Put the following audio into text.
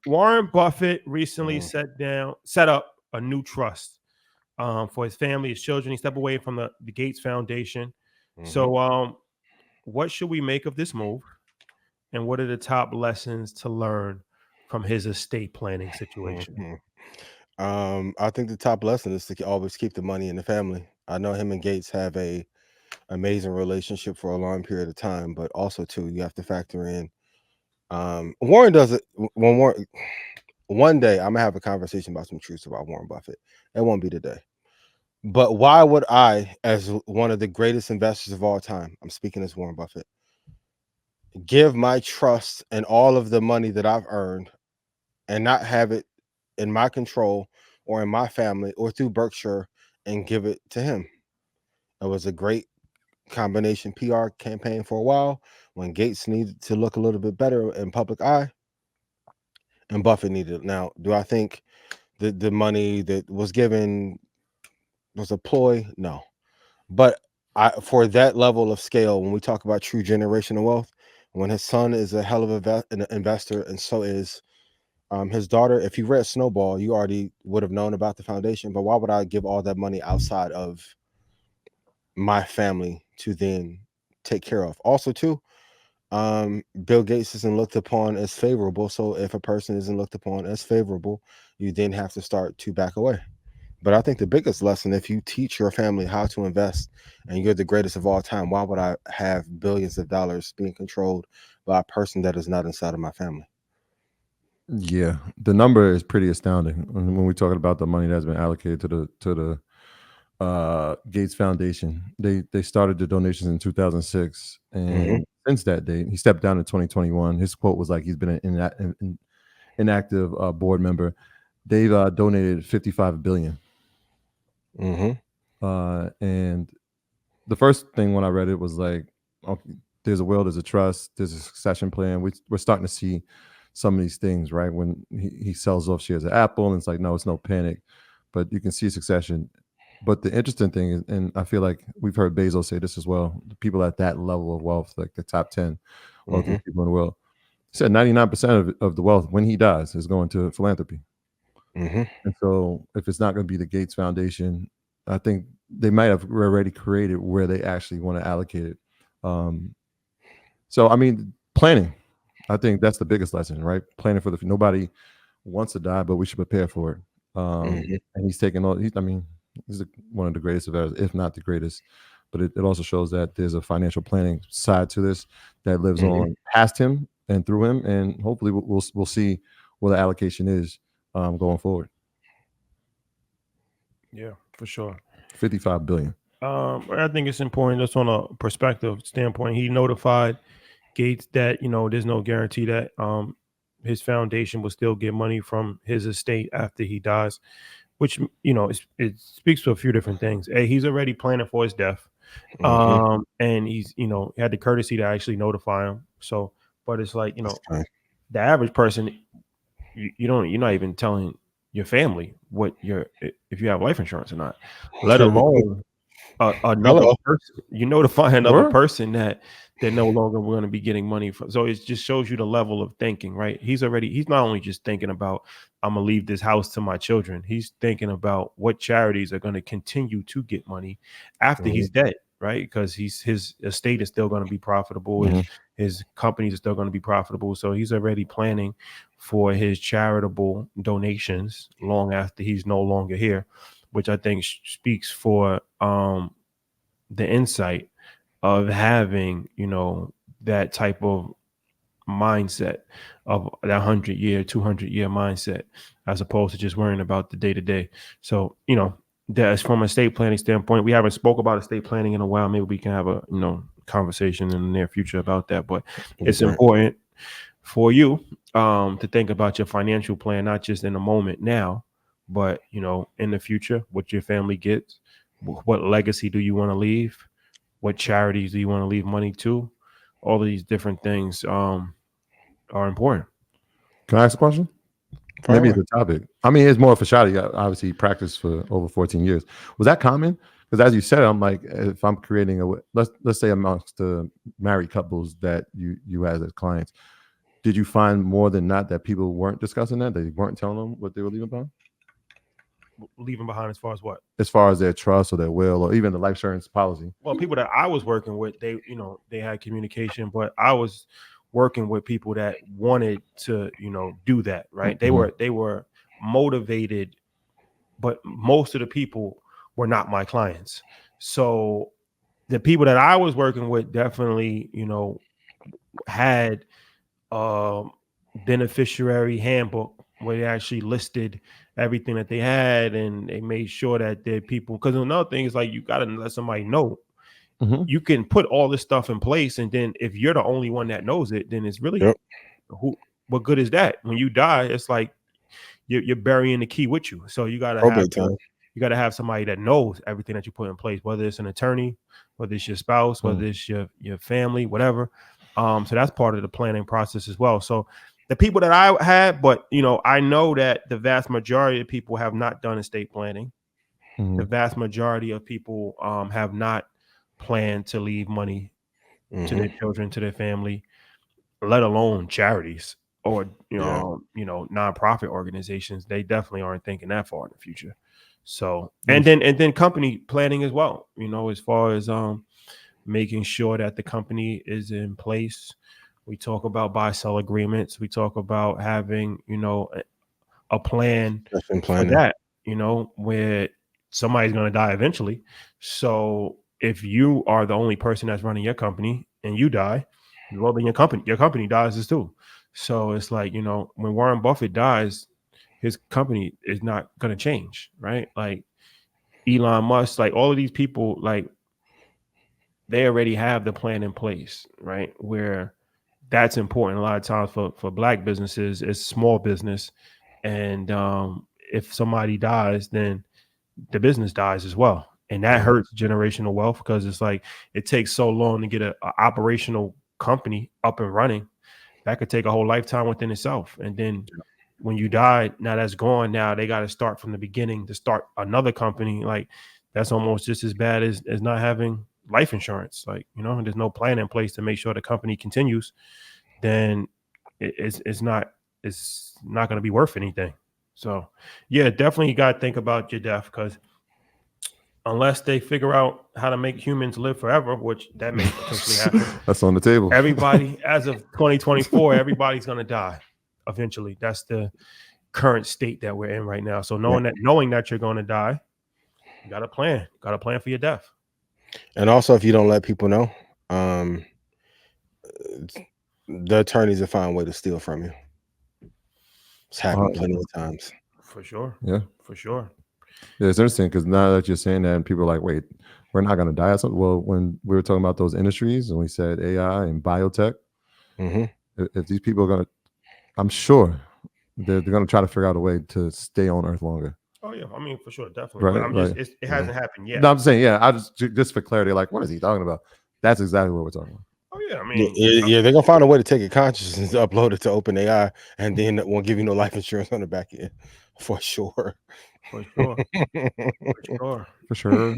Warren Buffett recently Mm, set up a new trust for his family, his children. He stepped away from the Gates Foundation. mhm. So, what should we make of this move? And what are the top lessons to learn from his estate planning situation? Mhm. I think the top lesson is to always keep the money in the family. I know him and Gates have a amazing relationship for a long period of time, but also too, you have to factor in. Warren does it when Warren. One day, I'm gonna have a conversation about some truths about Warren Buffett. It won't be today. But why would I, as one of the greatest investors of all time, I'm speaking as Warren Buffett, give my trust and all of the money that I've earned and not have it in my control or in my family or through Berkshire and give it to him? It was a great combination PR campaign for a while when Gates needed to look a little bit better in public eye and Buffett needed it. Now, do I think the money that was given was a ploy? No. But for that level of scale, when we talk about true generational wealth, when his son is a hell of an investor, and so is his daughter. If you read Snowball, you already would have known about the foundation. But why would I give all that money outside of my family to then take care of? Also, too, Bill Gates isn't looked upon as favorable. So if a person isn't looked upon as favorable, you then have to start to back away. But I think the biggest lesson, if you teach your family how to invest and you're the greatest of all time, why would I have billions of dollars being controlled by a person that is not inside of my family? Yeah, the number is pretty astounding when we're talking about the money that's been allocated to the Gates Foundation. They started the donations in 2006, Hmm. and since that date, he stepped down in 2021. His quote was like he's been an inactive board member. They've donated 55 billion, Hmm. and the first thing when I read it was like, okay, there's a will, there's a trust, there's a succession plan. We're starting to see some of these things, right? When he sells off shares of Apple, and it's like, no, it's no panic, but you can see succession. But the interesting thing is, and I feel like we've heard Bezos say this as well, the people at that level of wealth, like the top 10 Hmm. wealthiest people in the world, he said 99% of the wealth when he dies is going to philanthropy. Hmm. And so if it's not going to be the Gates Foundation, I think they might have already created where they actually want to allocate it. Um, so, I mean, planning, I think that's the biggest lesson, right? Planning for nobody wants to die, but we should prepare for it. Hmm. And he's taking all, I mean, he's one of the greatest of ours, if not the greatest. But it also shows that there's a financial planning side to this that lives Hmm. on past him and through him. And hopefully we'll see where the allocation is going forward. Yeah, for sure. 55 billion. I think it's important just on a perspective standpoint. He notified Gates that there's no guarantee that his foundation will still get money from his estate after he dies, which it speaks to a few different things. A, he's already planning for his death, Hmm. and he's had the courtesy to actually notify him. So, but it's like That's fine. the average person, you're not even telling your family what your if you have life insurance or not, let alone another Hello. person. You notify another Word? person that they're no longer going to be getting money from. So it just shows you the level of thinking, right? He's not only just thinking about I'm gonna leave this house to my children. He's thinking about what charities are going to continue to get money after Hmm. he's dead, right? Because his estate is still going to be profitable. Hmm. His companies are still going to be profitable. So he's already planning for his charitable donations long after he's no longer here, which I think speaks for the insight of having that type of mindset, of that 100-year 200-year mindset, as opposed to just worrying about the day to day. So that's from a estate planning standpoint. We haven't spoke about estate planning in a while. Maybe we can have a conversation in the near future about that, but it's Okay. important for you to think about your financial plan, not just in the moment now, but in the future, what your family gets, what legacy do you want to leave, what charities do you want to leave money to. All of these different things are important. Can I ask a question? Fire Maybe away. it's a topic. I mean, it's more of a shot. Obviously, he practiced for over 14 years. Was that common? Because as you said, I'm like, if I'm creating let's say amongst the married couples that you has as clients, did you find more than not that people weren't discussing that? They weren't telling them what they were leaving behind? Leaving behind as far as what? As far as their trust or their will or even the life insurance policy? Well, people that I was working with, they, you know, they had communication, but I was working with people that wanted to, you know, do that, right? They were motivated, but most of the people were not my clients. So the people that I was working with definitely, you know, had beneficiary handbook where they actually listed everything that they had, and they made sure that their people, because another thing is like you got to let somebody know. You can put all this stuff in place, and then if you're the only one that knows it, then it's really what good is that? When you die, it's like you're burying the key with you. So you got to have somebody that knows everything that you put in place, whether it's an attorney, whether it's your spouse, whether it's your family, whatever. So that's part of the planning process as well. So the people that I had, but you know, I know that the vast majority of people have not done estate planning. The vast majority of people have not planned to leave money to their children, to their family, let alone charities or you know nonprofit organizations. They definitely aren't thinking that far in the future. So and then company planning as well, you know, as far as making sure that the company is in place. We talk about buy-sell agreements. We talk about having, you know, a plan for that, you know, where somebody's going to die eventually. So if you are the only person that's running your company and you die, well, then your company dies as too. So it's like, you know, when Warren Buffett dies, his company is not going to change, right? Like Elon Musk, like all of these people, like they already have the plan in place, right? Where that's important. A lot of times for Black businesses, it's small business. And if somebody dies, then the business dies as well. And that hurts generational wealth because it's like it takes so long to get a operational company up and running. That could take a whole lifetime within itself. And then when you die, now that's gone. Now they got to start from the beginning to start another company. Like that's almost just as bad as not having life insurance. Like, you know, there's no plan in place to make sure the company continues. Then it's not going to be worth anything. So yeah, definitely you got to think about your death, because unless they figure out how to make humans live forever, which that may potentially happen. That's on the table. Everybody, as of 2024, everybody's going to die eventually. That's the current state that we're in right now. So knowing that you're going to die, you got a plan. Got a plan for your death. And also, if you don't let people know, the attorneys will find a way to steal from you. It's happened plenty of times. For sure. Yeah. For sure. Yeah, it's interesting because now that you're saying that, and people are like, wait, we're not going to die. Well, when we were talking about those industries and we said AI and biotech, if these people are going to, I'm sure they're going to try to figure out a way to stay on Earth longer. Oh yeah, I mean for sure, definitely. Right, but I'm just it hasn't happened yet. No, I'm saying I just for clarity, like what is he talking about? That's exactly what we're talking about. Oh yeah, I mean they're gonna find a way to take your consciousness, upload it to OpenAI, and then it won't give you no life insurance on the back end, for sure. For sure. For sure. For sure.